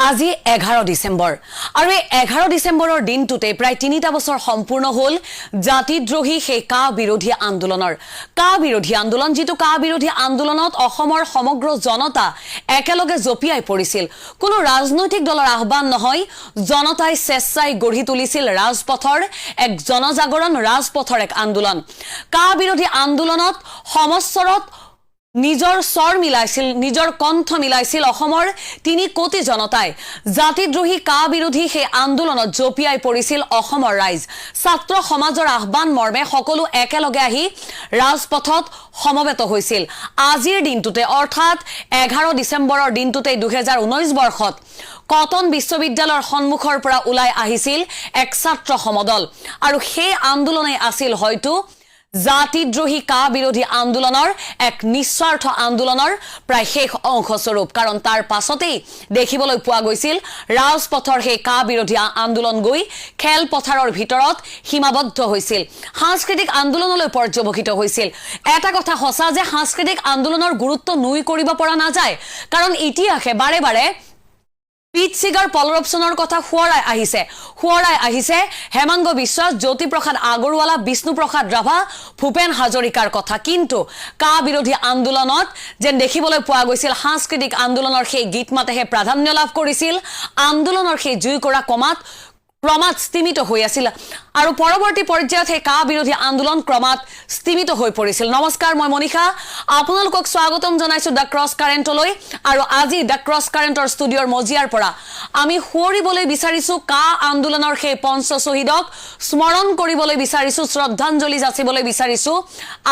আজি 11 ডিসেম্বৰ আৰু এই 11 ডিসেম্বৰৰ দিনটোতে প্ৰায় 3টা বছৰ সম্পূৰ্ণ হ'ল জাতিদ্ৰোহী সেই কা বিৰোধী আন্দোলন যেটো কা বিৰোধী আন্দোলনত অসমৰ সমগ্ৰ জনতা একেলগে জপিয়াই পৰিছিল কোনো ৰাজনৈতিক দলৰ আহ্বান নহয় জনতাই স্বেচ্ছাই গঢ়ি তুলিছিল ৰাজপথৰ এক জনজাগৰণ ৰাজপথৰ এক আন্দোলন কা বিৰোধী আন্দোলনত সমস্বৰত নিজৰ স্বৰ মিলাইছিল নিজৰ কণ্ঠ মিলাইছিল অসমৰ 3 কোটি জনতাই জাতিদ্ৰোহী কা বিৰোধী সেই আন্দোলনত জপিয়াই পৰিছিল অসমৰ ৰাইজ ছাত্ৰ সমাজৰ আহ্বান মৰ্মে সকলো একেলগে আহি ৰাজপথত সমবেত হৈছিল আজিৰ দিনটোতে অৰ্থাৎ 11 ডিসেম্বৰৰ দিনটোতে 2019 বৰ্ষত কটন বিশ্ববিদ্যালয়ৰ সন্মুখৰ পৰা ওলাই আহিছিল এক ছাত্ৰ সমদল আৰু সেই আন্দোলনে আছিল হয়তো জাতিদ্ৰোহী কা বিৰোধী আন্দোলনৰ এক নিস্বাৰ্থ আন্দোলনৰ প্ৰায় শেষ অংশস্বৰূপ কাৰণ তাৰ পাছতেই দেখিবলৈ পোৱা গৈছিল ৰাজপথৰ সেই কা বিৰোধী আন্দোলন গৈ খেল পথাৰৰ ভিতৰত সীমাবদ্ধ হৈছিল সাংস্কৃতিক আন্দোলনলৈ পৰ্যবসিত হৈছিল এটা কথা হসা যে সাংস্কৃতিক আন্দোলনৰ গুৰুত্ব নুই কৰিব পৰা নাযায় কাৰণ ইতিহাসে বাৰে বাৰে পিট সিগাৰ পলৰপচনৰ কথা হুৱৰাই আহিছে হেমাংগ বিশ্বাস জ্যোতিপ্ৰসাদ আগৰৱালা বিষ্ণুপ্ৰসাদ ৰাভা ভূপেন হাজৰিকাৰ কথা কিন্তু কা বিৰোধী আন্দোলনত যেন দেখিবলৈ পোৱা গৈছিল সাংস্কৃতিক আন্দোলনৰ সেই গীতমাতেহে প্ৰাধান্য লাভ কৰিছিল আন্দোলনৰ সেই জুইকৰা ক্ৰমাৎ স্থিমিত হৈ আছিল আৰু পৰৱৰ্তী পৰ্যায়ত সেই কা বিৰোধী আন্দোলন ক্ৰমাৎ স্থিমিত হৈ পৰিছিল নমস্কাৰ মই মনিষা আপোনালোকক স্বাগতম জনাইছো দা ক্ৰছ কাৰেণ্টলৈ আৰু আজি দা ক্ৰছ কাৰেণ্টৰ ষ্টুডিঅ'ৰ মজিয়াৰ পৰা আমি সুৱৰিবলৈ বিচাৰিছো কা আন্দোলনৰ সেই পঞ্চ শ্বহীদক স্মৰণ কৰিবলৈ বিচাৰিছো শ্ৰদ্ধাঞ্জলি যাচিবলৈ বিচাৰিছো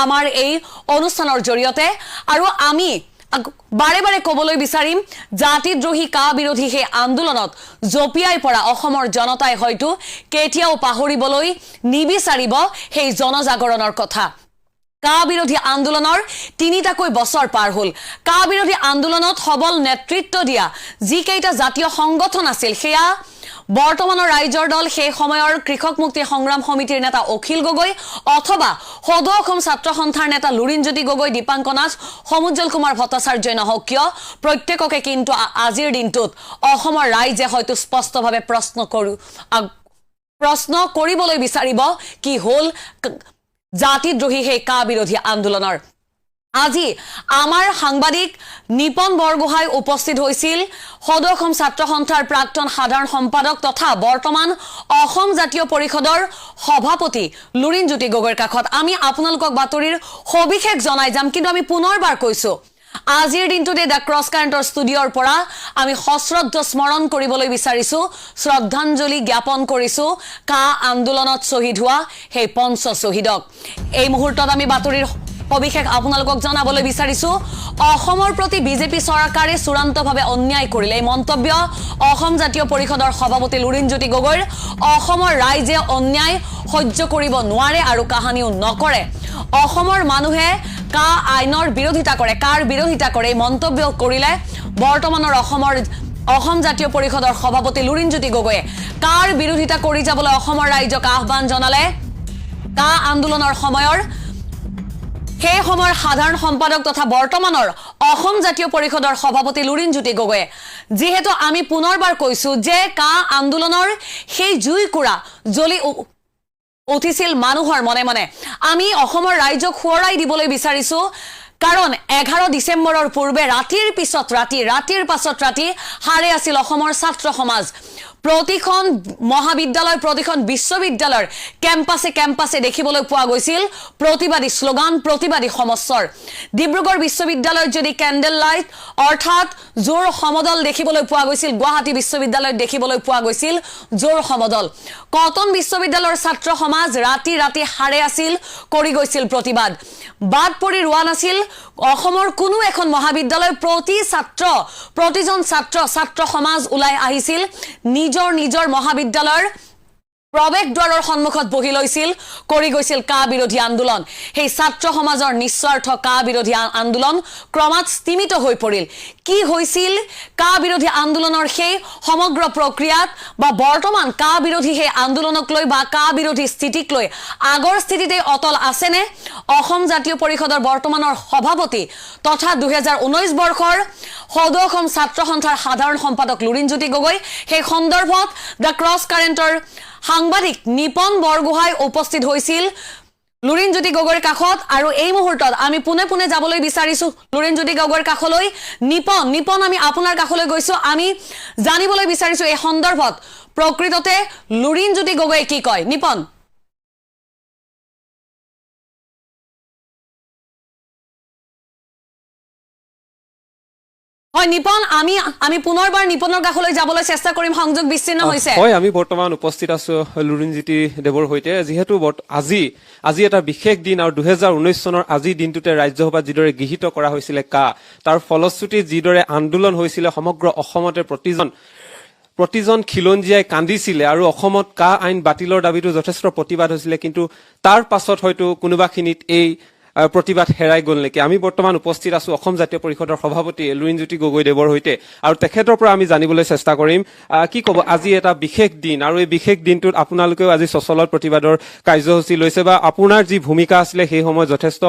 আমাৰ এই অনুষ্ঠানৰ জৰিয়তে আৰু আমি বাৰে বাৰে কবলৈ বিচাৰিম জাতিদ্ৰোহী কা বিৰোধী সেই আন্দোলনত জপিয়াই পৰা অসমৰ জনতাই হয়তো কেতিয়াও পাহৰিবলৈ নিবিচাৰিব সেই জনজাগৰণৰ কথা কা বিৰোধী আন্দোলনৰ 3টাকৈ বছৰ পাৰ হ'ল কা বিৰোধী আন্দোলনত সবল নেতৃত্ব দিয়া যি কেইটা জাতীয় সংগঠন আছিল সেয়া বৰ্তমানৰ ৰাইজৰ দল সেই সময়ৰ কৃষক মুক্তি সংগ্ৰাম সমিতিৰ নেতা অখিল গগৈ অথবা সদৌ অসম ছাত্ৰ সন্থাৰ নেতা লুৰিণজ্যোতি গগৈ দীপাংক নাথ সমুজ্জ্বল কুমাৰ ভট্টাচাৰ্যই নহওক কিয় প্ৰত্যেককে কিন্তু আজিৰ দিনটোত অসমৰ ৰাইজে হয়তো স্পষ্টভাৱে প্ৰশ্ন কৰিবলৈ বিচাৰিব কি হ'ল জাতিদ্ৰোহী সেই কা বিৰোধী আন্দোলনৰ আজি আমাৰ সাংবাদিক নিপন বৰগোহাঁই উপস্থিত হৈছিল সদৌ অসম ছাত্ৰ সন্থাৰ প্ৰাক্তন সাধাৰণ সম্পাদক তথা বৰ্তমান অসম জাতীয় পৰিষদৰ সভাপতি লুৰিণজ্যোতি গগৈৰ কাষত আমি আপোনালোকক বাতৰিৰ সবিশেষ জনাই যাম কিন্তু আমি পুনৰবাৰ কৈছো আজিৰ দিনটোতে দা ক্ৰছ কাৰেণ্টৰ ষ্টুডিঅ'ৰ পৰা আমি সশ্ৰদ্ধ স্মৰণ কৰিবলৈ বিচাৰিছো শ্ৰদ্ধাঞ্জলি জ্ঞাপন কৰিছো কা আন্দোলনত শ্বহীদ হোৱা সেই পঞ্চ শ্বহীদক এই মুহূৰ্তত আমি বাতৰিৰ সবিশেষ আপোনালোকক জনাবলৈ বিচাৰিছো অসমৰ প্ৰতি বিজেপি চৰকাৰে চূড়ান্তভাৱে অন্যায় কৰিলে এই মন্তব্য অসম জাতীয় পৰিষদৰ সভাপতি লুৰিণজ্যোতি গগৈৰ অসমৰ ৰাইজে অন্যায় সহ্য কৰিব নোৱাৰে আৰু কাহানিও নকৰে অসমৰ মানুহে কা আইনৰ বিৰোধিতা কৰে কাৰ বিৰোধিতা কৰে এই মন্তব্য কৰিলে বৰ্তমানৰ অসম জাতীয় পৰিষদৰ সভাপতি লুৰিণজ্যোতি গগৈয়ে কাৰ বিৰোধিতা কৰি যাবলৈ অসমৰ ৰাইজক আহ্বান জনালে কা আন্দোলনৰ সময়ৰ সেই সময়ৰ সাধাৰণ সম্পাদক তথা বৰ্তমানৰ অসম জাতীয় পৰিষদৰ সভাপতি লুৰিণজ্যোতি গগৈয়ে যেহেতু আমি পুনৰবাৰ কৈছো যে কা আন্দোলনৰ সেই জুইকুৰা জ্বলি উঠিছিল মানুহৰ মনে মনে আমি অসমৰ ৰাইজক সুৱৰাই দিবলৈ বিচাৰিছো কাৰণ 11 ডিসেম্বৰৰ পূৰ্বে ৰাতিৰ পাছত ৰাতি হাৰে আছিল অসমৰ ছাত্ৰ সমাজ প্ৰতিখন মহাবিদ্যালয় প্ৰতিখন বিশ্ববিদ্যালয়ৰ কেম্পাছে দেখিবলৈ পোৱা গৈছিল প্ৰতিবাদী স্লোগান প্ৰতিবাদী সমস্বৰ ডিব্ৰুগড় বিশ্ববিদ্যালয়ত যদি ক্যান্ডেল লাইট অৰ্থাৎ জোৰ সমদল দেখিবলৈ পোৱা গৈছিল গুৱাহাটী বিশ্ববিদ্যালয়ত দেখিবলৈ পোৱা গৈছিল জোৰ সমদল কটন বিশ্ববিদ্যালয়ৰ ছাত্ৰ সমাজ ৰাতি হাৰে আছিল কৰি গৈছিল প্ৰতিবাদ বাদ পৰি ৰোৱা নাছিল অসমৰ কোনো এখন মহাবিদ্যালয় প্ৰতিজন ছাত্ৰ সমাজ ওলাই আহিছিল নিজৰ মহাবিদ্যালয়ৰ প্ৰৱেশ দ্বাৰৰ সন্মুখত বহি লৈছিল কৰি গৈছিল কা বিৰোধী আন্দোলন সেই ছাত্ৰ সমাজৰ নিস্বাৰ্থ কা বিৰোধী আন্দোলন ক্ৰমাৎ স্তিমিত হৈ পৰিল কি হৈছিল কা বিৰোধী আন্দোলনৰ সেই সমগ্ৰ প্ৰক্ৰিয়াত বা বৰ্তমান কা বিৰোধী সেই আন্দোলনক লৈ বা কা বিৰোধী স্থিতিক লৈ আগৰ স্থিতিতে অটল আছেনে অসম জাতীয় পৰিষদৰ বৰ্তমানৰ সভাপতি তথা 2019 বৰ্ষৰ সদৌ অসম ছাত্ৰ সন্থাৰ সাধাৰণ সম্পাদক লুৰিণজ্যোতি গগৈ সেই সন্দৰ্ভত দ্য ক্ৰছ কাৰেণ্টৰ সাংবাদিক নিপন বৰগোহাঁই উপস্থিত হৈছিল লুৰিণজ্যোতি গগৈৰ কাষত আৰু এই মুহূৰ্তত আমি পুনে পুনে যাবলৈ বিচাৰিছো লুৰিণজ্যোতি গগৈৰ কাষলৈ নিপন আমি আপোনাৰ কাষলৈ গৈছো আমি জানিবলৈ বিচাৰিছো এই সন্দৰ্ভত প্ৰকৃততে লুৰিণজ্যোতি গগৈয়ে কি কয় নিপন হয় নিপন আমি পুনৰবাৰ নিপনৰ কাষলৈ যাবলৈ চেষ্টা কৰিম সংযোগ বিচ্ছিন্ন হৈছে হয় আমি বৰ্তমান উপস্থিত আছো লুৰিণজ্যোতি দেৱৰ হৈতে যেহেতু আজি এটা বিশেষ দিন আৰু 2019 চনৰ আজি দিনটোতে ৰাজ্যসভাত যিদৰে গৃহীত কৰা হৈছিল কা তাৰ ফলশ্ৰুতি যিদৰে আন্দোলন হৈছিল সমগ্ৰ অসমতে প্ৰতিজন খিলঞ্জীয়াই কান্দিছিলে আৰু অসমত কা আইন বাতিলৰ দাবীটো যথেষ্ট প্ৰতিবাদ হৈছিলে কিন্তু তাৰ পাছত হয়তো কোনোবাখিনিত এই প্ৰতিবাদ হেৰাই গল নেকি আমি বৰ্তমান উপস্থিত আছো অসম জাতীয় পৰিষদৰ সভাপতি লুৰিণজ্যোতি গগৈ দেৱৰ হৈতে আৰু তেখেতৰ পৰা আমি জানিবলৈ চেষ্টা কৰিম কি কব আজি এটা বিশেষ দিন আৰু এই বিশেষ দিনটোত আপোনালোকেও আজি সচলত প্ৰতিবাদৰ কাৰ্যসূচী লৈছে বা আপোনাৰ যি ভূমিকা আছিলে সেই সময় যথেষ্ট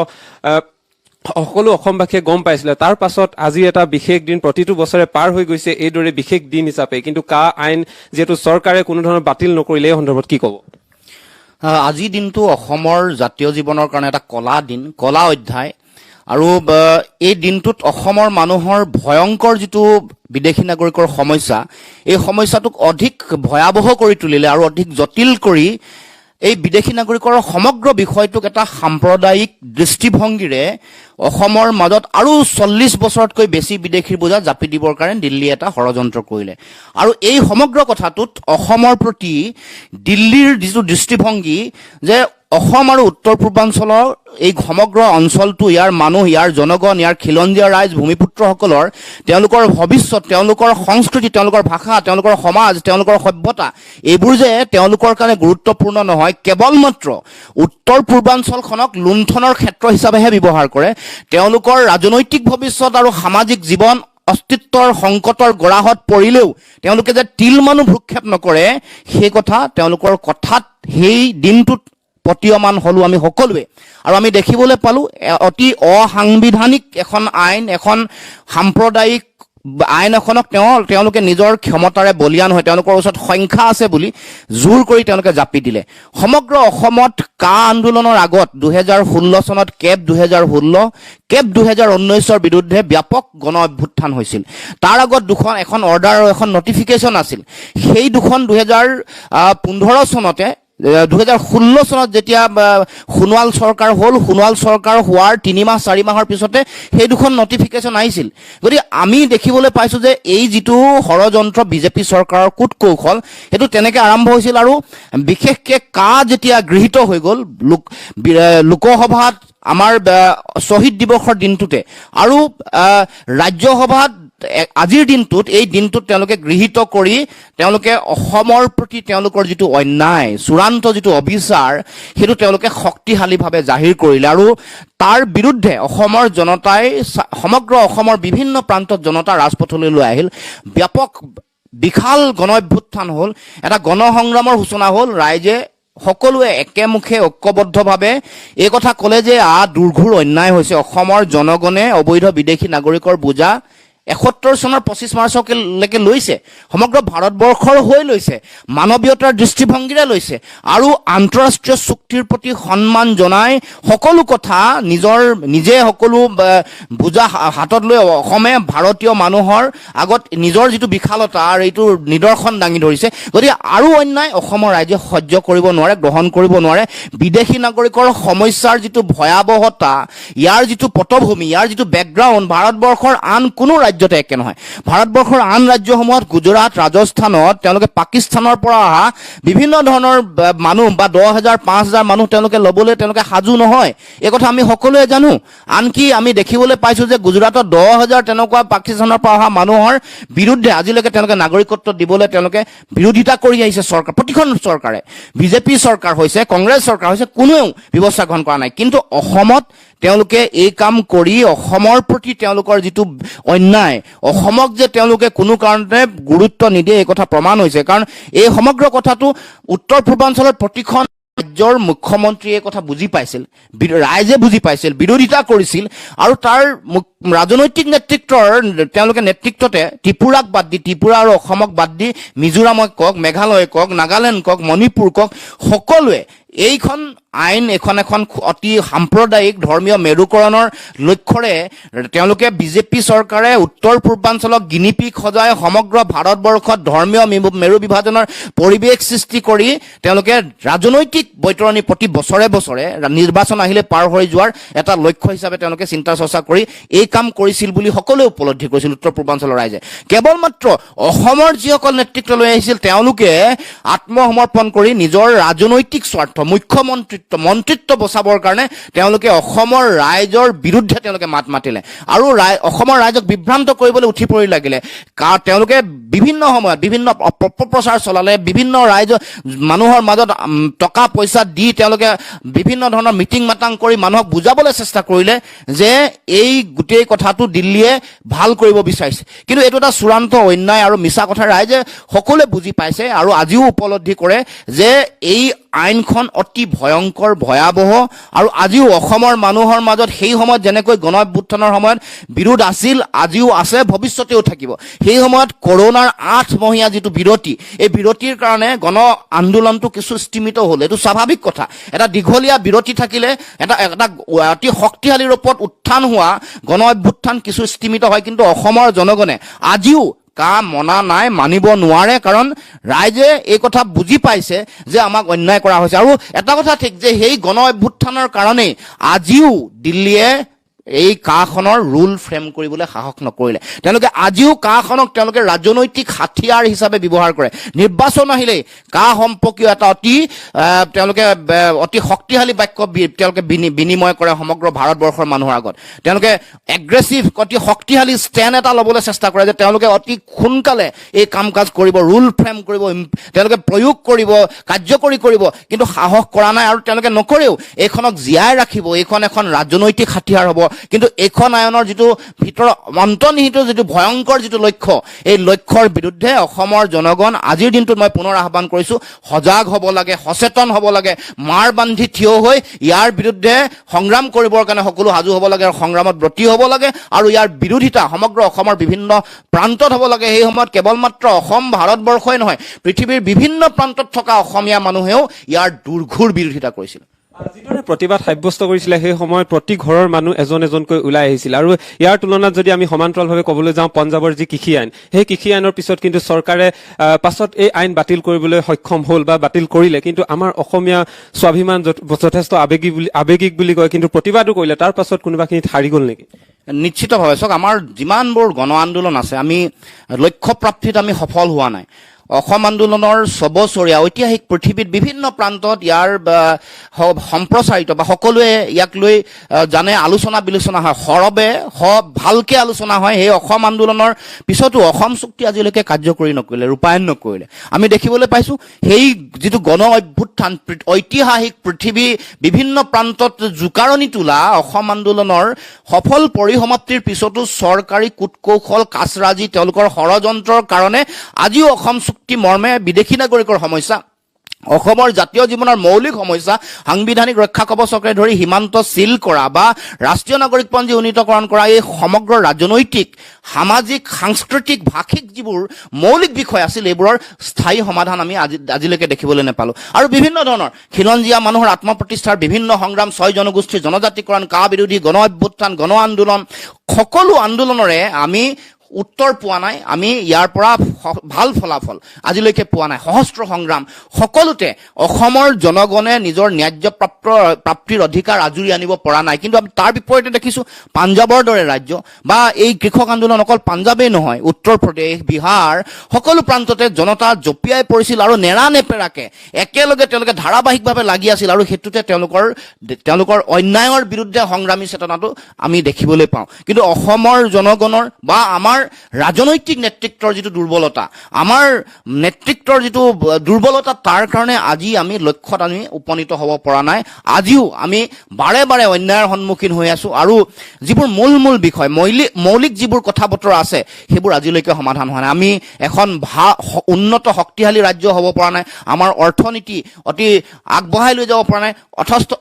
সকলো অসমবাসীয়ে গম পাইছিলে তাৰ পাছত আজি এটা বিশেষ দিন প্ৰতিটো বছৰে পাৰ হৈ গৈছে এইদৰে বিশেষ দিন হিচাপে কিন্তু কা আইন যেহেতু চৰকাৰে কোনো ধৰণৰ বাতিল নকৰিলে এই সন্দৰ্ভত কি কব আজি দিনটো অসমৰ জাতীয় জীৱনৰ কাৰণে এটা কলা দিন কলা অধ্যায় আৰু এই দিনটোত অসমৰ মানুহৰ ভয়ংকৰ যিটো বিদেশী নাগৰিকৰ সমস্যা এই সমস্যাটোক অধিক ভয়াবহ কৰি তুলিলে আৰু অধিক জটিল কৰি এই বিদেশী নাগৰিকৰ সমগ্ৰ বিষয়টোক এটা সাম্প্ৰদায়িক দৃষ্টিভংগীৰে অসমৰ মাজত আৰু 40 বছৰতকৈ বেছি বিদেশীৰ বোজা জাপি দিবৰ কাৰণে দিল্লীয়ে এটা ষড়যন্ত্ৰ কৰিলে আৰু এই সমগ্ৰ কথাটোত অসমৰ প্ৰতি দিল্লীৰ যিটো দৃষ্টিভংগী যে অসম আৰু উত্তৰ পূৰ্বাঞ্চলৰ এই সমগ্ৰ অঞ্চলটো ইয়াৰ মানুহ ইয়াৰ জনগণ ইয়াৰ খিলঞ্জীয়া ৰাইজ ভূমিপুত্ৰসকলৰ তেওঁলোকৰ ভৱিষ্যত তেওঁলোকৰ সংস্কৃতি তেওঁলোকৰ ভাষা তেওঁলোকৰ সমাজ তেওঁলোকৰ সভ্যতা এইবোৰ যে তেওঁলোকৰ কাৰণে গুৰুত্বপূৰ্ণ নহয় কেৱল মাত্ৰ উত্তৰ পূৰ্বাঞ্চলখনক লুণ্ঠনৰ ক্ষেত্ৰ হিচাপেহে ব্যৱহাৰ কৰে তেওঁলোকৰ ৰাজনৈতিক ভৱিষ্যত আৰু সামাজিক জীৱন অস্তিত্বৰ সংকটৰ গৰাহত পৰিলেও তেওঁলোকে যে তিল মানুহ ভ্ৰক্ষেপ নকৰে সেই কথা তেওঁলোকৰ কথাত সেই দিনটোত পতীয়মান হলো আমি সকলোৱে আৰু আমি দেখিবলৈ পালো অতি অসাংবিধানিক এখন আইন এখন সাম্প্ৰদায়িক আইন এখনক তেওঁলোকে নিজৰ ক্ষমতাৰে বলিয়ান হয় তেওঁলোকৰ ওচৰত সংখ্যা আছে বুলি জোৰ কৰি তেওঁলোকে জাপি দিলে সমগ্ৰ অসমত কা আন্দোলনৰ আগত 2016 চনত কেব 2016 কেব 2019ৰ বিৰুদ্ধে ব্যাপক গণ অভ্যুত্থান হৈছিল তাৰ আগত এখন অৰ্ডাৰ আৰু এখন নটিফিকেশ্যন আছিল সেই দুখন 2015 চনতে 2016 চনত যেতিয়া সোণোৱাল চৰকাৰ হোৱাৰ 3 মাহ 4 মাহৰ পিছতে সেই দুখন নটিফিকেশ্যন আহিছিল গতিকে আমি দেখিবলৈ পাইছো যে এই যিটো ষড়যন্ত্ৰ বিজেপি চৰকাৰৰ কুট কৌশল সেইটো তেনেকৈ আৰম্ভ হৈছিল আৰু বিশেষকৈ কা যেতিয়া গৃহীত হৈ গ'ল লোকসভাত আমাৰ শ্বহীদ দিৱসৰ দিনটোতে আৰু ৰাজ্যসভাত আজিৰ দিনটোত এই দিনটোত তেওঁলোকে গৃহীত কৰি তেওঁলোকে অসমৰ প্ৰতি তেওঁলোকৰ যিটো অন্যায় চূড়ান্ত যিটো অবিচাৰ সেইটো তেওঁলোকে শক্তিশালীভাৱে জাহিৰ কৰিলে আৰু তাৰ বিৰুদ্ধে অসমৰ জনতাই সমগ্ৰ অসমৰ বিভিন্ন প্ৰান্তত জনতা ৰাজপথলৈ লৈ আহিল ব্যাপক বিশাল গণ অভ্যুত্থান হ'ল এটা গণসংগ্ৰামৰ সূচনা হ'ল ৰাইজে সকলোৱে একেমুখে ঐক্যবদ্ধভাৱে এই কথা ক'লে যে দুৰ্ঘোৰ অন্যায় হৈছে অসমৰ জনগণে অবৈধ বিদেশী নাগৰিকৰ বোজা 71 চনৰ 25 মাৰ্চলৈকে লৈছে সমগ্ৰ ভাৰতবৰ্ষৰ হৈ লৈছে মানৱীয়তাৰ দৃষ্টিভংগীৰে লৈছে আৰু আন্তঃৰাষ্ট্ৰীয় চুক্তিৰ প্ৰতি সন্মান জনাই সকলো কথা নিজে সকলো বুজা হাতত লৈ অসমে ভাৰতীয় মানুহৰ আগত নিজৰ যিটো বিশালতা আৰু এইটো নিদৰ্শন দাঙি ধৰিছে গতিকে আৰু অন্যায় অসমৰ ৰাইজে সহ্য কৰিব নোৱাৰে গ্ৰহণ কৰিব নোৱাৰে বিদেশী নাগৰিকৰ সমস্যাৰ যিটো ভয়াৱহতা ইয়াৰ যিটো পটভূমি ইয়াৰ যিটো বেকগ্ৰাউণ্ড ভাৰতবৰ্ষৰ আন কোনো ৰাজ্যতে একে নহয়। ভাৰতবৰ্ষৰ আন ৰাজ্যসমূহত গুজৰাট, ৰাজস্থানত তেওঁলোকে পাকিস্তানৰ পৰা অহা বিভিন্ন ধৰণৰ মানুহ বা 10,000 5,000 মানুহ তেওঁলোকে ল'বলৈ তেওঁলোকে সাজু নহয়, এই কথা আমি সকলোৱে জানো। আনকি আমি দেখিবলৈ পাইছো যে গুজৰাটত 10,000 তেনেকুৱা পাকিস্তানৰ পৰা অহা মানুহৰ বিৰুদ্ধে আজিলৈকে তেওঁলোকে নাগৰিকত্ব দিবলৈ তেওঁলোকে বিৰোধিতা কৰি আহিছে চৰকাৰ, প্ৰতিখন চৰকাৰে, বিজেপি চৰকাৰ হৈছে, কংগ্ৰেছ চৰকাৰ হৈছে, কোনেও ব্যৱস্থা গ্ৰহণ কৰা নাই। কিন্তু অসমত তেওঁলোকে এই কাম কৰি অসমৰ প্ৰতি তেওঁলোকৰ যিটো অন্যায়, অসমক যে তেওঁলোকে কোনো কাৰণতে গুৰুত্ব নিদিয়ে এই কথা প্ৰমাণ হৈছে। কাৰণ এই সমগ্ৰ কথাটো উত্তৰ পূৰ্বাঞ্চলৰ প্ৰতিখন ৰাজ্যৰ মুখ্যমন্ত্ৰীয়ে এই কথা বুজি পাইছিল, ৰাইজে বুজি পাইছিল, বিৰোধিতা কৰিছিল, আৰু তাৰ ৰাজনৈতিক নেতৃত্বৰ তেওঁলোকে নেতৃত্বতে ত্ৰিপুৰাক বাদ দি, ত্ৰিপুৰা আৰু অসমক বাদ দি মিজোৰামক কওক, মেঘালয় কওক, নাগালেণ্ড কওক, মণিপুৰ কওক, সকলোৱে এইখন আইন এখন অতি সাম্প্ৰদায়িক ধৰ্মীয় মেৰুকৰণৰ লক্ষ্যৰে তেওঁলোকে বিজেপি চৰকাৰে উত্তৰ পূৰ্বাঞ্চলক গিনিপিগ সজাই সমগ্ৰ ভাৰতবৰ্ষত ধৰ্মীয় মেৰু বিভাজনৰ পৰিৱেশ সৃষ্টি কৰি তেওঁলোকে ৰাজনৈতিক বৈতৰণি প্ৰতি বছৰে বছৰে নিৰ্বাচন আহিলে পাৰ হৈ যোৱাৰ এটা লক্ষ্য হিচাপে তেওঁলোকে চিন্তা চৰ্চা কৰি এই কাম কৰিছিল বুলি সকলোৱে উপলব্ধি কৰিছিল উত্তৰ পূৰ্বাঞ্চলৰ ৰাইজে। কেৱল মাত্ৰ অসমৰ যিসকল নেতৃত্ব লৈ আহিছিল তেওঁলোকে আত্মসমৰ্পণ কৰি নিজৰ ৰাজনৈতিক স্বাৰ্থ, মন্ত্ৰিত্ব বচাবৰ কাৰণে তেওঁলোকে অসমৰ ৰাইজৰ বিৰুদ্ধে তেওঁলোকে মাত মাতিলে আৰু অসমৰ ৰাইজক বিভ্ৰান্ত কৰিবলৈ উঠি পৰি লাগিলে। তেওঁলোকে বিভিন্ন সময়ত বিভিন্ন অপপ্ৰচাৰ চলালে, বিভিন্ন মানুহৰ মাজত টকা পইচা দি তেওঁলোকে বিভিন্ন ধৰণৰ মিটিং মাটাং কৰি মানুহক বুজাবলৈ চেষ্টা কৰিলে যে এই গোটেই কথাটো দিল্লীয়ে ভাল কৰিব বিচাৰিছে। কিন্তু এইটো এটা চূড়ান্ত অন্যায় আৰু মিছা কথা ৰাইজে সকলোৱে বুজি পাইছে আৰু আজিও উপলব্ধি কৰে যে এই আইনখন অতি ভয়ংকৰ, ভয়াৱহ, আৰু আজিও অসমৰ মানুহৰ মাজত সেই সময়ত যেনেকৈ গণ অভ্যুত্থানৰ সময়ত বিৰোধ আছিল, আজিও আছে, ভৱিষ্যতেও থাকিব। সেই সময়ত কৰোনাৰ 8 মহীয়া যিটো বিৰতি, এই বিৰতিৰ কাৰণে গণ আন্দোলনটো কিছু স্তিমিত হ'ল, এইটো স্বাভাৱিক কথা। এটা দীঘলীয়া বিৰতি থাকিলে এটা অতি শক্তিশালী ৰূপত উত্থান হোৱা গণ অভ্যুত্থান কিছু স্তিমিত হয়, কিন্তু অসমৰ জনগণে আজিও মনা নাই, মানিব নোৱাৰে, কাৰণ ৰাইজে এই কথা বুজি পাইছে যে আমাক অন্যায় কৰা হৈছে। আৰু এটা কথা ঠিক যে সেই গণ অভ্যুত্থানৰ কাৰণেই আজিও দিল্লীয়ে এই কাখনৰ ৰুল ফ্ৰেম কৰিবলৈ সাহস নকৰিলে। তেওঁলোকে আজিও কাখনক তেওঁলোকে ৰাজনৈতিক হাথিয়াৰ হিচাপে ব্যৱহাৰ কৰে। নিৰ্বাচন আহিলেই কা সম্পৰ্কীয় এটা তেওঁলোকে অতি শক্তিশালী বাক্য তেওঁলোকে বিনিময় কৰে সমগ্ৰ ভাৰতবৰ্ষৰ মানুহৰ আগত। তেওঁলোকে এগ্ৰেছিভ, অতি শক্তিশালী ষ্টেণ্ড এটা ল'বলৈ চেষ্টা কৰে যে তেওঁলোকে অতি সোনকালে এই কাম কাজ কৰিব, ৰুল ফ্ৰেম কৰিব, তেওঁলোকে প্ৰয়োগ কৰিব, কাৰ্যকৰী কৰিব, কিন্তু সাহস কৰা নাই আৰু তেওঁলোকে নকৰেও। এইখনক জীয়াই ৰাখিব, এইখন এখন ৰাজনৈতিক হাথিয়াৰ হ'ব, কিন্তু এইখন আইনৰ যিটো ভিতৰত অন্তৰ্নিহিত যিটো ভয়ংকৰ যিটো লক্ষ্য, এই লক্ষ্যৰ বিৰুদ্ধে অসমৰ জনগণ আজিৰ দিনটোত মই পুনৰ আহ্বান কৰিছো, সজাগ হ'ব লাগে, সচেতন হ'ব লাগে, মাৰ বান্ধি থিয় হৈ ইয়াৰ বিৰুদ্ধে সংগ্ৰাম কৰিবৰ কাৰণে সকলো সাজু হ'ব লাগে আৰু সংগ্ৰামত ব্ৰতী হ'ব লাগে আৰু ইয়াৰ বিৰোধিতা সমগ্ৰ অসমৰ বিভিন্ন প্ৰান্তত হ'ব লাগে। সেই সময়ত কেৱল মাত্ৰ অসম, ভাৰতবৰ্ষই নহয়, পৃথিৱীৰ বিভিন্ন প্ৰান্তত থকা অসমীয়া মানুহেও ইয়াৰ দুৰ্ঘোৰ বিৰোধিতা কৰিছিল। যিদৰে প্ৰতিবাদ সাব্যস্ত কৰিছিলে সেই সময়ত প্ৰতি ঘৰৰ মানুহ এজন এজনকৈ ওলাই আহিছিল। আৰু ইয়াৰ তুলনাত যদি আমি সমান্তৰালভাৱে ক'বলৈ যাওঁ পঞ্জাৱৰ যি কৃষি আইন, সেই কৃষি আইনৰ পিছত কিন্তু চৰকাৰে পাছত এই আইন বাতিল কৰিবলৈ সক্ষম হ'ল বা বাতিল কৰিলে, কিন্তু আমাৰ অসমীয়া স্বাভিমান যথেষ্ট আৱেগিক বুলি কয়, কিন্তু প্ৰতিবাদো কৰিলে, তাৰ পাছত কোনোবাখিনিত হাৰি গ'ল নেকি? নিশ্চিতভাৱে চাওক, আমাৰ যিমানবোৰ গণ আন্দোলন আছে আমি লক্ষ্য প্ৰাপ্তিত আমি সফল হোৱা নাই। অসম আন্দোলনৰ 6 বছৰীয়া ঐতিহাসিক পৃথিৱীত বিভিন্ন প্ৰান্তত ইয়াৰ সম্প্ৰচাৰিত বা সকলোৱে ইয়াক লৈ জানে, আলোচনা বিলোচনা হয়, সৰবে ভালকে আলোচনা হয়। সেই অসম আন্দোলনৰ পিছতো অসম চুক্তি আজিলৈকে কাৰ্যকৰী নকৰিলে, ৰূপায়ণ নকৰিলে। আমি দেখিবলৈ পাইছো সেই যিটো গণ অভ্যুত্থান, ঐতিহাসিক পৃথিৱী বিভিন্ন প্ৰান্তত জোকাৰণি তোলা অসম আন্দোলনৰ সফল পৰিসমাপ্তিৰ পিছতো চৰকাৰী কূটকৌশল, কাচৰাজি, তেওঁলোকৰ ষড়যন্ত্ৰৰ কাৰণে আজিও অসম চুক্তি মৰ্মে বিদেশী নাগৰিকৰ সমস্যা, অসমৰ জাতীয় জীৱনৰ মৌলিক সমস্যা, সাংবিধানিক ৰক্ষা কৱচকে ধৰি সীমান্ত চিল কৰা বা ৰাষ্ট্ৰীয় নাগৰিকপঞ্জী উন্নীতকৰণ কৰা, এই সমগ্ৰ ৰাজনৈতিক, সামাজিক, সাংস্কৃতিক, ভাষিক যিবোৰ মৌলিক বিষয় আছিল, এইবোৰৰ স্থায়ী সমাধান আমি আজিলৈকে দেখিবলৈ নাপালো। আৰু বিভিন্ন ধৰণৰ খিলঞ্জীয়া মানুহৰ আত্মপ্ৰতিষ্ঠাৰ বিভিন্ন সংগ্ৰাম, 6 জনগোষ্ঠীৰ জনজাতিকৰণ, কা বিৰোধী, গণ অভ্যুত্থান, গণ আন্দোলন, সকলো আন্দোলনৰে আমি উত্তৰ পোৱা নাই, আমি ইয়াৰ পৰা ভাল ফলাফল আজিলৈকে পোৱা নাই। সহস্ৰ সংগ্ৰাম সকলোতে অসমৰ জনগণে নিজৰ ন্যায্য প্ৰাপ্তিৰ অধিকাৰ আজুৰি আনিব পৰা নাই। কিন্তু আমি তাৰ বিপৰীতে দেখিছোঁ পাঞ্জাৱৰ দৰে ৰাজ্য বা এই কৃষক আন্দোলন অকল পাঞ্জাৱেই নহয়, উত্তৰ প্ৰদেশ, বিহাৰ সকলো প্ৰান্ততে জনতা জঁপিয়াই পৰিছিল আৰু নেৰানেপেৰাকে একেলগে তেওঁলোকে ধাৰাবাহিকভাৱে লাগি আছিল আৰু সেইটোতে তেওঁলোকৰ অন্যায়ৰ বিৰুদ্ধে সংগ্ৰামী চেতনাটো আমি দেখিবলৈ পাওঁ। কিন্তু অসমৰ জনগণৰ বা আমাৰ ৰাজনৈতিক নেতৃত্বৰ যিটো দুৰ্বলতা, আমাৰ নেতৃত্বৰ যিটো দুৰ্বলতা, তাৰ কাৰণে আজি আমি লক্ষ্যত আমি উপনীত হ'ব পৰা নাই। আজিও আমি বাৰে বাৰে অন্যায়ৰ সন্মুখীন হৈ আছোঁ আৰু যিবোৰ মূল বিষয় মৌলিক যিবোৰ কথা বতৰা আছে সেইবোৰ আজিলৈকে সমাধান হোৱা নাই। আমি এখন উন্নত শক্তিশালী ৰাজ্য হ'ব পৰা নাই, আমাৰ অৰ্থনীতি অতি আগবঢ়াই লৈ যাব পৰা নাই,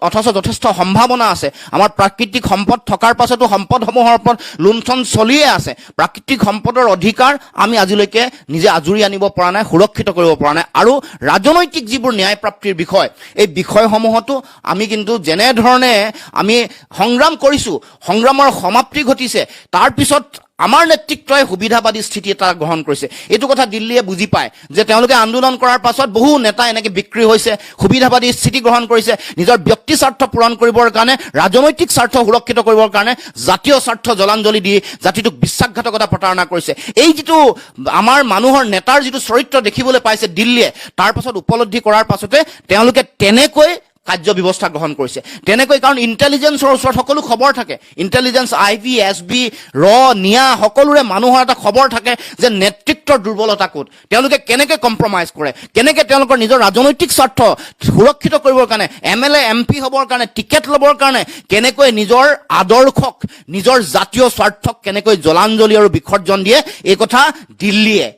অথচ যথেষ্ট সম্ভাৱনা আছে। আমাৰ প্ৰাকৃতিক সম্পদ থকাৰ পাছতো সম্পদসমূহৰ ওপৰত লুণ্ঠন চলিয়ে আছে। প্ৰাকৃতিক সম্পদৰ অধিকাৰ আমি আজিলৈকে নিজে আজুৰি আনিব পৰা নাই, সুৰক্ষিত কৰিব পৰা নাই। আৰু ৰাজনৈতিক যিবোৰ ন্যায় প্ৰাপ্তিৰ বিষয়, এই বিষয়সমূহতো আমি কিন্তু যেনেধৰণে আমি সংগ্ৰাম কৰিছোঁ, সংগ্ৰামৰ সমাপ্তি ঘটিছে, তাৰপিছত আমাৰ নেতৃত্বই সুবিধাবাদী স্থিতি এটা গ্ৰহণ কৰিছে। এইটো কথা দিল্লীয়ে বুজি পায় যে তেওঁলোকে আন্দোলন কৰাৰ পাছত বহু নেতা এনেকৈ বিক্ৰী হৈছে, সুবিধাবাদী স্থিতি গ্ৰহণ কৰিছে, নিজৰ ব্যক্তি স্বাৰ্থ পূৰণ কৰিবৰ কাৰণে, ৰাজনৈতিক স্বাৰ্থ সুৰক্ষিত কৰিবৰ কাৰণে জাতীয় স্বাৰ্থ জলাঞ্জলি দি জাতিটোক বিশ্বাসঘাতকতা প্ৰতাৰণা কৰিছে। এই যিটো আমাৰ মানুহৰ নেতাৰ যিটো চৰিত্ৰ দেখিবলৈ পাইছে দিল্লীয়ে, তাৰ পাছত উপলব্ধি কৰাৰ পাছতে তেওঁলোকে তেনেকৈ কাৰ্য ব্যৱস্থা গ্ৰহণ কৰিছে। তেনেকৈ কাৰণ ইণ্টেলিজেন্সৰ ওচৰত সকলো খবৰ থাকে, ইণ্টেলিজেন্স IB, SB, নিয়া সকলোৰে মানুহৰ এটা খবৰ থাকে যে নেতৃত্বৰ দুৰ্বলতা ক'ত, তেওঁলোকে কেনেকৈ কম্প্ৰমাইজ কৰে, কেনেকৈ তেওঁলোকৰ নিজৰ ৰাজনৈতিক স্বাৰ্থ সুৰক্ষিত কৰিবৰ কাৰণে, MLA MP হ'বৰ কাৰণে, টিকেট ল'বৰ কাৰণে কেনেকৈ নিজৰ আদৰ্শক, নিজৰ জাতীয় স্বাৰ্থক কেনেকৈ জলাঞ্জলি আৰু বিসৰ্জন দিয়ে, এই কথা দিল্লীয়ে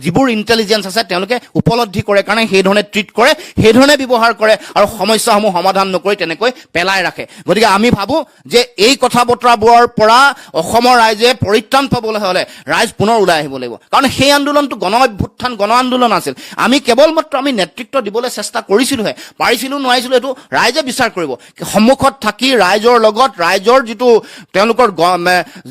যিবোৰ ইণ্টেলিজেন্স আছে তেওঁলোকে উপলব্ধি কৰে কাৰণে সেইধৰণে ট্ৰিট কৰে, সেইধৰণে ব্যৱহাৰ কৰে আৰু সমস্যাসমূহ সমাধান নকৰি তেনেকৈ পেলাই ৰাখে। গতিকে আমি ভাবোঁ যে এই কথা বতৰাবোৰৰ পৰা অসমৰ ৰাইজে পৰিত্ৰাণ পাবলৈ হ'লে ৰাইজ পুনৰ ওলাই আহিব লাগিব। কাৰণ সেই আন্দোলনটো গণ অভ্যুত্থান, গণ আন্দোলন আছিল। আমি কেৱল মাত্ৰ আমি নেতৃত্ব দিবলৈ চেষ্টা কৰিছিলোঁহে, পাৰিছিলোঁ নোৱাৰিছিলোঁ এইটো ৰাইজে বিচাৰ কৰিব। সন্মুখত থাকি ৰাইজৰ লগত, ৰাইজৰ যিটো তেওঁলোকৰ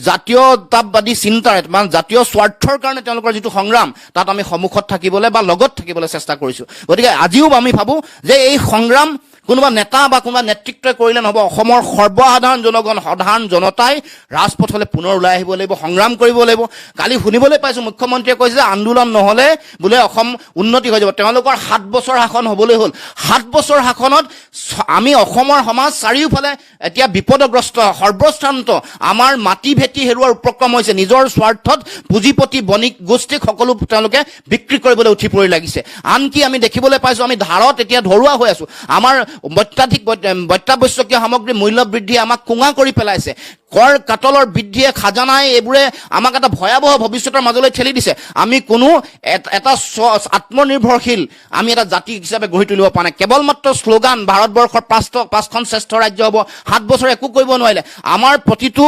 জাতীয়তাবাদী চিন্তাৰে বা জাতীয় স্বাৰ্থৰ কাৰণে তেওঁলোকৰ যিটো সংগ্ৰাম, তাত আমি সন্মুখত থাকিবলৈ বা লগত থাকিবলৈ চেষ্টা কৰিছোঁ। গতিকে আজিও আমি ভাবোঁ যে এই সংগ্ৰাম কোনোবা নেতা বা কোনোবা নেতৃত্বই কৰিলে নহ'ব, অসমৰ সৰ্বসাধাৰণ জনগণ, সাধাৰণ জনতাই ৰাজপথলৈ পুনৰ ওলাই আহিব লাগিব, সংগ্ৰাম কৰিব লাগিব। কালি শুনিবলৈ পাইছোঁ মুখ্যমন্ত্ৰীয়ে কৈছে যে আন্দোলন নহ'লে বোলে অসম উন্নতি হৈ যাব। তেওঁলোকৰ 7 বছৰ শাসন হ'বলৈ হ'ল। 7 বছৰ শাসনত আমি অসমৰ সমাজ চাৰিওফালে এতিয়া বিপদগ্ৰস্ত, সৰ্বশ্ৰান্ত, আমাৰ মাটি ভেটি হেৰুৱাৰ উপক্ৰম হৈছে। নিজৰ স্বাৰ্থত পুঁজিপতি বণিক গোষ্ঠীক সকলো তেওঁলোকে বিক্ৰী কৰিবলৈ উঠি পৰি লাগিছে। আনকি আমি দেখিবলৈ পাইছোঁ আমি ধাৰত এতিয়া ধৰুৱা হৈ আছোঁ। আমাৰ অত্যাৱশ্যকীয় সামগ্ৰী মূল্য বৃদ্ধিয়ে আমাক কোঙা কৰি পেলাইছে। কৰ কাটলৰ বৃদ্ধিয়ে, খাজানাই, এইবোৰে আমাক এটা ভয়াৱহ ভৱিষ্যতৰ মাজলৈ ঠেলি দিছে। আমি কোনো এটা আত্মনিৰ্ভৰশীল আমি এটা জাতি হিচাপে গঢ়ি তুলিব পৰা নাই। কেৱল মাত্ৰ শ্লোগান, ভাৰতবৰ্ষৰ 5খন শ্ৰেষ্ঠ ৰাজ্য হ'ব, 7 বছৰ একো কৰিব নোৱাৰিলে। আমাৰ প্ৰতিটো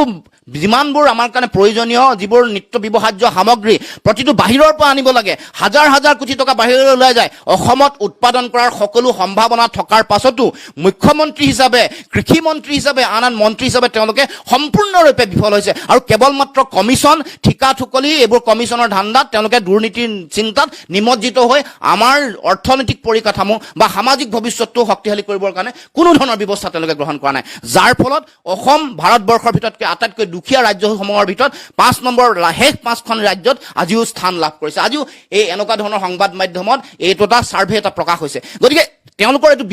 যিমানবোৰ আমাৰ কাৰণে প্ৰয়োজনীয় যিবোৰ নিত্য ব্যৱহাৰ্য সামগ্ৰী প্ৰতিটো বাহিৰৰ পৰা আনিব লাগে, হাজাৰ হাজাৰ কোটি টকা বাহিৰলৈ ওলাই যায়। অসমত উৎপাদন কৰাৰ সকলো সম্ভাৱনা থকাৰ পাছতো মুখ্যমন্ত্ৰী হিচাপে, কৃষি মন্ত্ৰী হিচাপে, আন মন্ত্ৰী হিচাপে তেওঁলোকে সম্পূৰ্ণৰূপে বিফল হৈছে। আৰু কেৱল মাত্ৰ কমিশ্যন, ঠিকা ঠুকলি, এইবোৰ কমিশ্যনৰ ধান্দাত তেওঁলোকে দুৰ্নীতিৰ চিন্তাত নিমজ্জিত হৈ আমাৰ অৰ্থনৈতিক পৰিকাঠামো বা সামাজিক ভৱিষ্যতটো শক্তিশালী কৰিবৰ কাৰণে কোনো ধৰণৰ ব্যৱস্থা তেওঁলোকে গ্ৰহণ কৰা নাই। যাৰ ফলত অসম ভাৰতবৰ্ষৰ ভিতৰতকৈ আটাইতকৈ দুখীয়া ৰাজ্যসমূহৰ ভিতৰত 5 নম্বৰ শেষ 5খন ৰাজ্যত আজিও স্থান লাভ কৰিছে। আজিও এই এনেকুৱা ধৰণৰ সংবাদ মাধ্যমত এইটো এটা ছাৰ্ভে এটা প্ৰকাশ হৈছে। গতিকে তেওঁলোকৰ এইটো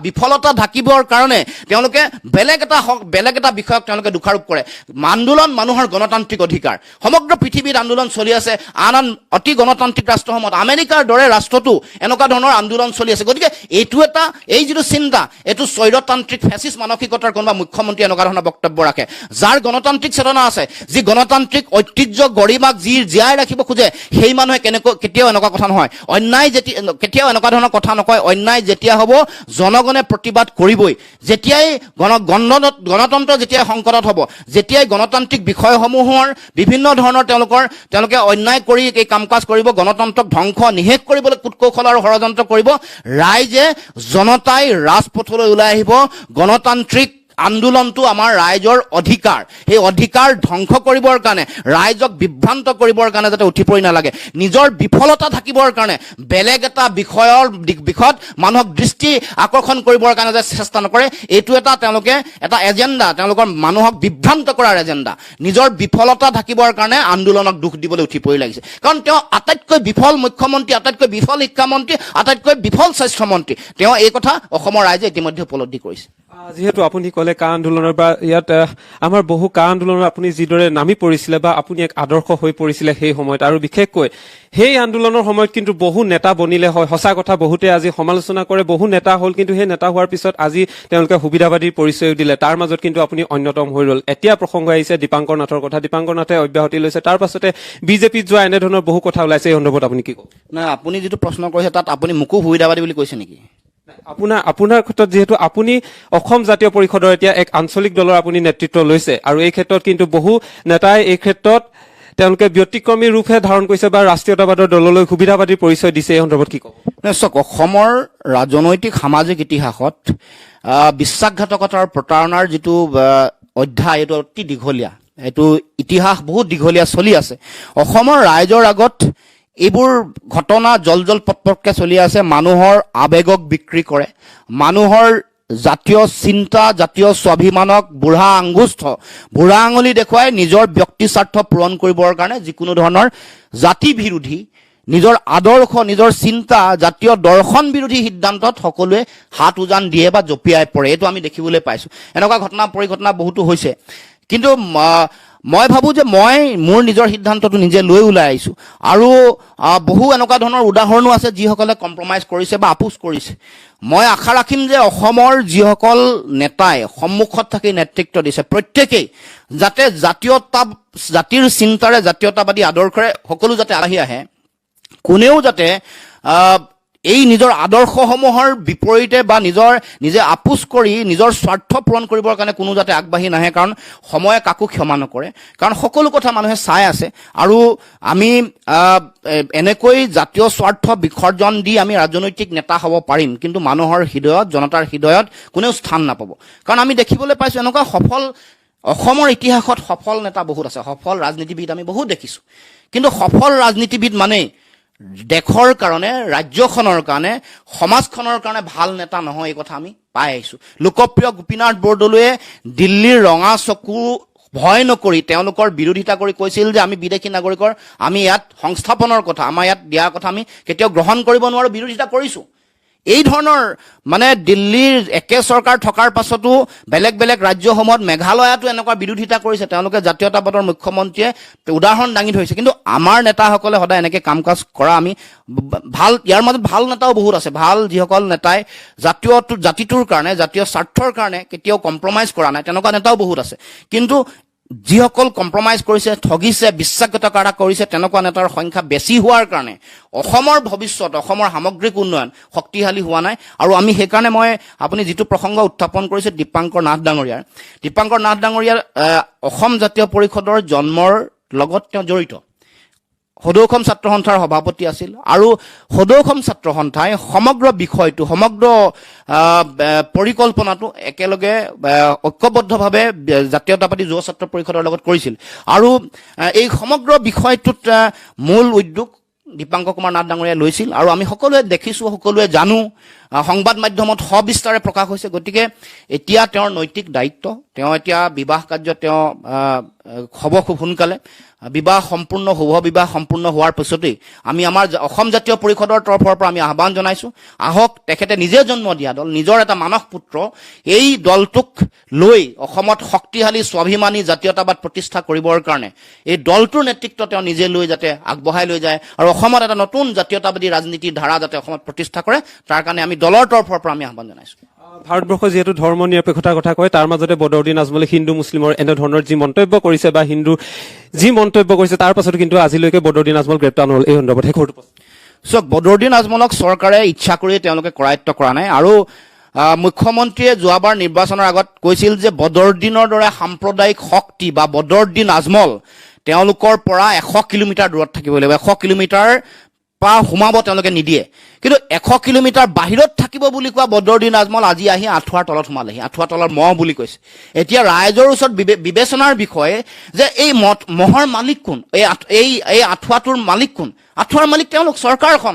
বিফলতা ঢাকিবৰ কাৰণে তেওঁলোকে বেলেগ এটা বিষয়ক তেওঁলোকে দোষাৰোপ কৰে। আন্দোলন মানুহৰ গণতান্ত্ৰিক অধিকাৰ। সমগ্ৰ পৃথিৱীত আন্দোলন চলি আছে। আন অতি গণতান্ত্ৰিক ৰাষ্ট্ৰসমূহত, আমেৰিকাৰ দৰে ৰাষ্ট্ৰতো এনেকুৱা ধৰণৰ আন্দোলন চলি আছে। গতিকে এইটো এই যিটো চিন্তা, এইটো স্বৈৰতান্ত্ৰিক ফেচিষ্ট মানসিকতাৰ কোনোবা মুখ্যমন্ত্ৰী এনেকুৱা ধৰণৰ বক্তব্য ৰাখে, যাৰ গণতান্ত্ৰিক চেতনা আছে, যি গণতান্ত্ৰিক ঐতিহ্য গৰিমাক যি জীয়াই ৰাখিব খোজে, সেই মানুহে কেতিয়াও এনেকুৱা কথা নহয়। কেতিয়াও এনেকুৱা ধৰণৰ কথা নকয়। অন্যায় যেতিয়া হ'ব জনগণে প্ৰতিবাদ কৰিবই। যেতিয়াই গণতন্ত্ৰ যেতিয়াই সংকটত হ'ব, যেতিয়াই গণতান্ত্ৰিক বিষয়সমূহৰ বিভিন্ন ধৰণৰ তেওঁলোকে অন্যায় কৰি এই কাম কাজ কৰিব, গণতন্ত্ৰক ধ্বংস নিশেষ কৰিবলৈ কূটকৌশল আৰু ষড়যন্ত্ৰ কৰিব, ৰাইজে, জনতাই ৰাজপথলৈ ওলাই আহিব। গণতান্ত্ৰিক আন্দোলনটো আমাৰ ৰাইজৰ অধিকাৰ, সেই অধিকাৰ ধ্বংস কৰিবৰ কাৰণে, ৰাইজক বিভ্ৰান্ত কৰিবৰ কাৰণে যাতে উঠি পৰি নালাগে, নিজৰ বিফলতা থাকিবৰ কাৰণে বেলেগ এটা বিষয়ত মানুহক দৃষ্টি আকৰ্ষণ কৰিবৰ কাৰণে যে চেষ্টা নকৰে, এইটো তেওঁলোকে এটা এজেণ্ডা, তেওঁলোকৰ মানুহক বিভ্ৰান্ত কৰাৰ এজেণ্ডা। নিজৰ বিফলতা থাকিবৰ কাৰণে আন্দোলনক দুখ দিবলৈ উঠি পৰি লাগিছে, কাৰণ তেওঁ আটাইতকৈ বিফল মুখ্যমন্ত্ৰী, আটাইতকৈ বিফল শিক্ষামন্ত্ৰী, আটাইতকৈ বিফল স্বাস্থ্যমন্ত্ৰী। তেওঁ এই কথা অসমৰ ৰাইজে ইতিমধ্যে উপলব্ধি কৰিছে। যিহেতু আপুনি ক'লে কা আন্দোলনৰ বা ইয়াত আমাৰ বহু কা আন্দোলনত আপুনি যিদৰে নামি পৰিছিলে বা আপুনি এক আদৰ্শ হৈ পৰিছিলে সেই সময়ত, আৰু বিশেষকৈ সেই আন্দোলনৰ সময়ত কিন্তু বহু নেতা বনিলে হয়, সঁচা কথা। বহুতে আজি সমালোচনা কৰে, বহু নেতা হ'ল, কিন্তু সেই নেতা হোৱাৰ পিছত আজি তেওঁলোকে সুবিধাবাদীৰ পৰিচয় দিলে, তাৰ মাজত কিন্তু আপুনি অন্যতম হৈ ৰ'ল। এতিয়া প্ৰসংগ আহিছে দীপাংকৰ নাথৰ কথা, দীপাংকৰ নাথে অব্যাহতি লৈছে, তাৰ পাছতে বিজেপিত যোৱা এনেধৰণৰ বহু কথা ওলাইছে। এই সন্দৰ্ভত আপুনি কি ক'ব? নাই, আপুনি যিটো প্ৰশ্ন কৰিছে তাত আপুনি মোকো সুবিধাবাদী বুলি কৈছে নেকি? আপোনাৰ ক্ষেত্ৰত যিহেতু আপুনি অসম জাতীয় পৰিষদৰ এতিয়া এক আঞ্চলিক দলৰ আপুনি নেতৃত্ব লৈছে, আৰু এই ক্ষেত্ৰত কিন্তু বহু নেতাই এই ক্ষেত্ৰত তেওঁলোকে ব্যতিক্ৰমী ৰূপহে ধাৰণ কৰিছে বা ৰাষ্ট্ৰীয়তাবাদৰ দললৈ সুবিধাবাদীৰ পৰিচয় দিছে। এই সন্দৰ্ভত কি ক'ব? চাওক, অসমৰ ৰাজনৈতিক সামাজিক ইতিহাসত বিশ্বাসঘাতকতাৰ প্ৰতাৰণাৰ যিটো অধ্যায়, এইটো অতি দীঘলীয়া, এইটো ইতিহাস বহুত দীঘলীয়া চলি আছে। অসমৰ ৰাইজৰ আগত এইবোৰ ঘটনা জল পটপটকে চলি আছে। মানুহৰ আৱেগক বিক্ৰী কৰে, মানুহৰ জাতীয় চিন্তা, জাতীয় স্বাভিমানক বুঢ়া আঙুলি দেখুৱাই নিজৰ ব্যক্তি স্বাৰ্থ পূৰণ কৰিবৰ কাৰণে যিকোনো ধৰণৰ জাতি বিৰোধী, নিজৰ আদৰ্শ, নিজৰ চিন্তা, জাতীয় দৰ্শন বিৰোধী সিদ্ধান্তত সকলোৱে হাত উজান দিয়ে বা জঁপিয়াই পৰে। এইটো আমি দেখিবলৈ পাইছো। এনেকুৱা পৰিঘটনা বহুতো হৈছে, কিন্তু মই ভাবো যে মই মোৰ নিজৰ সিদ্ধান্তটো নিজে লৈ ওলাই আহিছো, আৰু বহু এনেকুৱা ধৰণৰ উদাহৰণো আছে যিসকলে কম্প্ৰমাইজ কৰিছে বা আপোচ কৰিছে। মই আশা ৰাখিম যে অসমৰ যিসকল নেতাই সন্মুখত থাকি নেতৃত্ব দিছে, প্ৰত্যেকেই যাতে জাতিৰ চিন্তাৰে, জাতীয়তাবাদী আদৰ্শৰে সকলো যাতে আহি আহে, কোনেও যাতে এই নিজৰ আদৰ্শসমূহৰ বিপৰীতে বা নিজে আপোচ কৰি নিজৰ স্বাৰ্থ পূৰণ কৰিবৰ কাৰণে কোনো যাতে আগবাঢ়ি নাহে, কাৰণ সময়ে কাকো ক্ষমা নকৰে। কাৰণ সকলো কথা মানুহে চাই আছে, আৰু আমি এনেকৈ জাতীয় স্বাৰ্থ বিসৰ্জন দি আমি ৰাজনৈতিক নেতা হ'ব পাৰিম, কিন্তু মানুহৰ হৃদয়ত, জনতাৰ হৃদয়ত কোনেও স্থান নাপাব। কাৰণ আমি দেখিবলৈ পাইছো এনেকুৱা অসমৰ ইতিহাসত সফল নেতা বহুত আছে, সফল ৰাজনীতিবিদ আমি বহুত দেখিছো, কিন্তু সফল ৰাজনীতিবিদ মানেই দেশৰ কাৰণে, ৰাজ্যখনৰ কাৰণে, সমাজখনৰ কাৰণে ভাল নেতা নহয়। এই কথা আমি পাই আহিছো। লোকপ্ৰিয় গোপীনাথ বৰদলৈয়ে দিল্লীৰ ৰঙা চকু ভয় নকৰি তেওঁলোকৰ বিৰোধিতা কৰি কৈছিল যে আমি বিদেশী নাগৰিকৰ, আমি ইয়াত সংস্থাপনৰ কথা, আমাৰ ইয়াত দিয়াৰ কথা আমি কেতিয়াও গ্ৰহণ কৰিব নোৱাৰো, বিৰোধিতা কৰিছো। এই ধৰণৰ দিল্লীৰ একে চৰকাৰ থকাৰ পাছতো বেলেগ বেলেগ ৰাজ্যসমূহত, মেঘালয়তো এনেকুৱা বিৰোধিতা কৰিছে, তেওঁলোকে জাতীয়তাবাদৰ মুখ্যমন্ত্ৰীয়ে উদাহৰণ দাঙি ধৰিছে। কিন্তু আমাৰ নেতাসকলে সদায় এনেকৈ কাম কাজ কৰা আমি ইয়াৰ মাজত ভাল নেতাও বহুত আছে, ভাল যিসকল নেতাই জাতিটোৰ কাৰণে, জাতীয় স্বাৰ্থৰ কাৰণে কেতিয়াও কম্প্ৰমাইজ কৰা নাই, তেনেকুৱা নেতাও বহুত আছে। কিন্তু যিসকল কম্প্ৰমাইজ কৰিছে, ঠগিছে, বিশ্বাসঘাতকতা কৰিছে, তেনেকুৱা নেতাৰ সংখ্যা বেছি হোৱাৰ কাৰণে অসমৰ ভৱিষ্যত, অসমৰ সামগ্ৰিক উন্নয়ন শক্তিশালী হোৱা নাই। আৰু আমি সেইকাৰণে আপুনি যিটো প্ৰসংগ উত্থাপন কৰিছে দীপাংকৰ নাথ ডাঙৰীয়াৰ অসম জাতীয় পৰিষদৰ জন্মৰ লগত তেওঁ জড়িত। সদৌ অসম ছাত্ৰ সন্থাৰ সভাপতি আছিল, আৰু সদৌ অসম ছাত্ৰ সন্থাই সমগ্ৰ বিষয়টো, সমগ্ৰ পৰিকল্পনাটো একেলগে ঐক্যবদ্ধভাৱে জাতীয়তাবাদী যুৱ ছাত্ৰ পৰিষদৰ লগত কৰিছিল। আৰু এই সমগ্ৰ বিষয়টোত মূল উদ্যোগ দীপাংকৰ কুমাৰ নাথ ডাঙৰীয়াই লৈছিল, আৰু আমি সকলোৱে দেখিছো, সকলোৱে জানো, সংবাদ মাধ্যমত সবিস্তাৰে প্ৰকাশ হৈছে। গতিকে এতিয়া তেওঁৰ নৈতিক দায়িত্ব, তেওঁ এতিয়া বিবাহ কাৰ্য হ'ব খুব সোনকালে। শুভ বিবাহ সম্পূৰ্ণ হোৱাৰ পিছতেই আমি আমাৰ অসম জাতীয় পৰিষদৰ তৰফৰ পৰা আমি আহ্বান জনাইছো, আহক, তেখেতে নিজে জন্ম দিয়া দল, নিজৰ এটা মানস পুত্ৰ, এই দলটোক লৈ অসমত শক্তিশালী স্বাভিমানী জাতীয়তাবাদ প্ৰতিষ্ঠা কৰিবৰ কাৰণে এই দলটোৰ নেতৃত্ব তেওঁ নিজে লৈ যাতে আগবঢ়াই লৈ যায়, আৰু অসমত এটা নতুন জাতীয়তাবাদী ৰাজনীতিৰ ধাৰা যাতে অসমত প্ৰতিষ্ঠা কৰে, তাৰ কাৰণে আমি দলৰ তৰফৰ পৰা আমি আহ্বান জনাইছো। ভাৰতবৰ্ষ যিহেতু ধৰ্ম নিৰপেক্ষতাৰ কথা কয়, তাৰ মাজতে বদৰুদ্দিন আজমলে হিন্দু মুছলিমৰ এনেধৰণৰ যি মন্তব্য কৰিছে বা হিন্দু যি মন্তব্য কৰিছে, তাৰ পাছতো কিন্তু আজিলৈকে বদৰুদ্দিন আজমল গ্ৰেপ্তাৰ নহল। এই সন্দৰ্ভত চাওক, বদৰুদ্দিন আজমলক চৰকাৰে ইচ্ছা কৰি তেওঁলোকে কৰায়ত্ব কৰা নাই, আৰু মুখ্যমন্ত্ৰীয়ে যোৱাবাৰ নিৰ্বাচনৰ আগত কৈছিল যে বদৰুদ্দিনৰ দৰে সাম্প্ৰদায়িক শক্তি বা বদৰুদ্দিন আজমল তেওঁলোকৰ পৰা 100 কিলোমিটাৰ দূৰত থাকিব লাগিব, 100 কিলোমিটাৰ চেপা সোমাব তেওঁলোকে নিদিয়ে কিন্তু 100 কিলোমিটাৰ বাহিৰত থাকিব বুলি কোৱা বদৰুদ্দিন আজমল আজি আহি আঁঠুৱাৰ তলত সোমালেহি আঁঠুৱাৰ তলৰ মহ বুলি কৈছে এতিয়া ৰাইজৰ ওচৰত বিবেচনাৰ বিষয়ে যে এই মহৰ মালিক কোন এই আঁঠুৱাটোৰ মালিক কোন আঁঠুৱাৰ মালিক তেওঁলোক চৰকাৰখন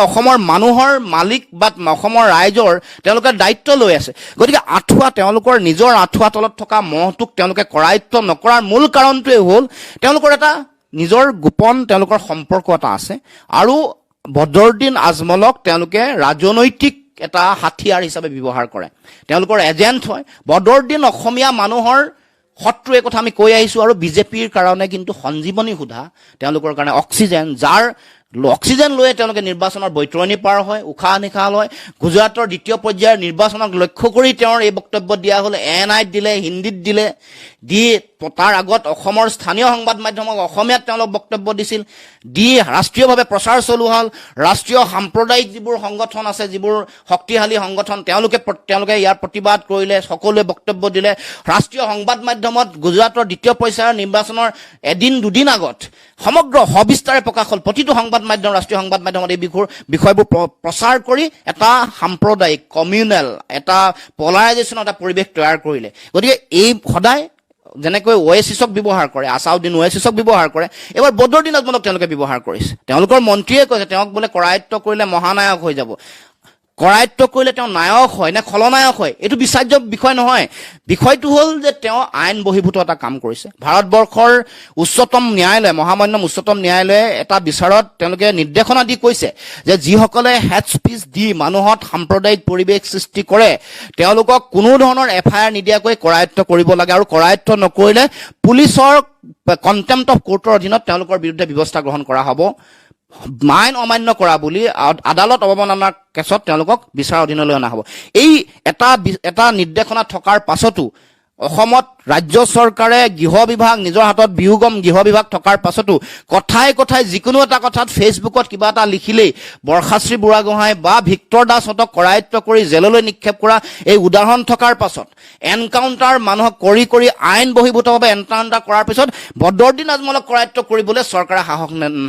অসমৰ মানুহৰ মালিক বা অসমৰ ৰাইজৰ তেওঁলোকে দায়িত্ব লৈ আছে গতিকে আঁঠুৱা তেওঁলোকৰ নিজৰ আঁঠুৱা তলত থকা মহটোক তেওঁলোকে কৰায়ত্ব নকৰাৰ মূল কাৰণটোৱে হ'ল তেওঁলোকৰ এটা নিজৰ গোপন তেওঁলোকৰ সম্পৰ্ক এটা আছে আৰু বদৰুদ্দিন আজমলক তেওঁলোকে ৰাজনৈতিক এটা হাতিয়াৰ হিচাপে ব্যৱহাৰ কৰে তেওঁলোকৰ এজেণ্ট হয় বদৰুদ্দিন অসমীয়া মানুহৰ শত্ৰু এই কথা আমি কৈ আহিছোঁ আৰু বিজেপিৰ কাৰণে কিন্তু সঞ্জীৱনী সুধা তেওঁলোকৰ কাৰণে অক্সিজেন যাৰ অক্সিজেন লৈ তেওঁলোকে নিৰ্বাচনৰ বৈতৰণি পাৰ হয় উশাহ নিশাহ লয় গুজৰাটৰ দ্বিতীয় পৰ্যায়ৰ নিৰ্বাচনক লক্ষ্য কৰি তেওঁৰ এই বক্তব্য দিয়া হ'ল এএনআইত দিলে হিন্দীত দিলে দি তাৰ আগত অসমৰ স্থানীয় সংবাদ মাধ্যমক অসমীয়াত তেওঁলোক বক্তব্য দিছিল দি ৰাষ্ট্ৰীয়ভাৱে প্ৰচাৰ চলোৱা হ'ল ৰাষ্ট্ৰীয় সাম্প্ৰদায়িক যিবোৰ সংগঠন আছে যিবোৰ শক্তিশালী সংগঠন তেওঁলোকে ইয়াৰ প্ৰতিবাদ কৰিলে সকলোৱে বক্তব্য দিলে ৰাষ্ট্ৰীয় সংবাদ মাধ্যমত গুজৰাটৰ দ্বিতীয় পৰ্যায়ৰ নিৰ্বাচনৰ এদিন দুদিন আগত সমগ্ৰ সবিস্তাৰে প্ৰকাশ হ'ল প্ৰতিটো সংবাদ মাধ্যম ৰাষ্ট্ৰীয় সংবাদ মাধ্যমত এই বিষয়বোৰ প্ৰচাৰ কৰি এটা সাম্প্ৰদায়িক কমিউনেল এটা পলাৰাইজেশ্যনৰ এটা পৰিৱেশ তৈয়াৰ কৰিলে গতিকে এই সদায় যেনেকৈ ওয়েসিছক ব্যৱহাৰ কৰে আসাউদ্দিন ওয়েসিছক ব্যৱহাৰ কৰে এবাৰ বদৰুদ্দিন আজমলক তেওঁলোকে ব্যৱহাৰ কৰিছে তেওঁলোকৰ মন্ত্ৰীয়ে কৈছে তেওঁক বোলে কৰায়ত্ব কৰিলে মহানায়ক হৈ যাব কৰায়ত্ব কৰিলে তেওঁ নায়ক হয় নে খলনায়ক হয় এইটো বিচাৰ্য বিষয় নহয় বিষয়টো হ'ল যে তেওঁ আইন বহিৰ্ভূত এটা কাম কৰিছে ভাৰতবৰ্ষৰ উচ্চতম ন্যায়ালয় মহামান্য উচ্চতম ন্যায়ালয়ে এটা বিচাৰত তেওঁলোকে নিৰ্দেশনা দি কৈছে যে যিসকলে হেড স্পিচ দি মানুহত সাম্প্ৰদায়িক পৰিৱেশ সৃষ্টি কৰে তেওঁলোকক কোনো ধৰণৰ এফআইআৰ নিদিয়াকৈ কৰায়ত্ব কৰিব লাগে আৰু কৰায়ত্ব নকৰিলে পুলিচৰ কণ্টেম্প্ট অফ কোৰ্টৰ অধীনত তেওঁলোকৰ বিৰুদ্ধে ব্যৱস্থা গ্ৰহণ কৰা হ'ব আইন অমান্য কৰা বুলি আদালত অৱমাননাৰ কেছত তেওঁলোকক বিচাৰৰ অধীনলৈ অনা হ'ব এই এটা নিৰ্দেশনা থকাৰ পাছতো অসমত ৰাজ্য চৰকাৰে গৃহ বিভাগ নিজৰ হাতত বিহুগম গৃহ বিভাগ থকাৰ পাছতো কথাই যিকোনো এটা কথাত ফেচবুকত কিবা এটা লিখিলেই বৰখাশ্ৰী বুঢ়াগোহাঁই বা ভিক্টৰ দাসহঁতক কৰায়ত্ব কৰি জেললৈ নিক্ষেপ কৰা এই উদাহৰণ থকাৰ পাছত এনকাউণ্টাৰ মানুহক কৰি আইন বহিৰ্ভূতভাৱে এনকাউণ্টাৰ কৰাৰ পিছত বদৰুদ্দিন আজমলক কৰায়ত্ব কৰিবলৈ চৰকাৰে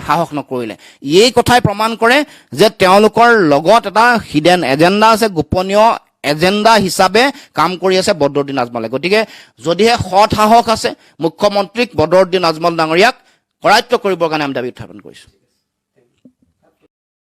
সাহস নকৰিলে এই কথাই প্ৰমাণ কৰে যে তেওঁলোকৰ লগত এটা হিডেন এজেণ্ডা আছে গোপনীয় এজেণ্ডা হিচাপে কাম কৰি আছে বদৰুদ্দিন আজমলে গতিকে যদিহে সৎ সাহস আছে মুখ্যমন্ত্ৰীক বদৰুদ্দিন আজমল ডাঙৰীয়াক কৰায়ত্ব কৰিবৰ কাৰণে আমি দাবী উত্থাপন কৰিছোঁ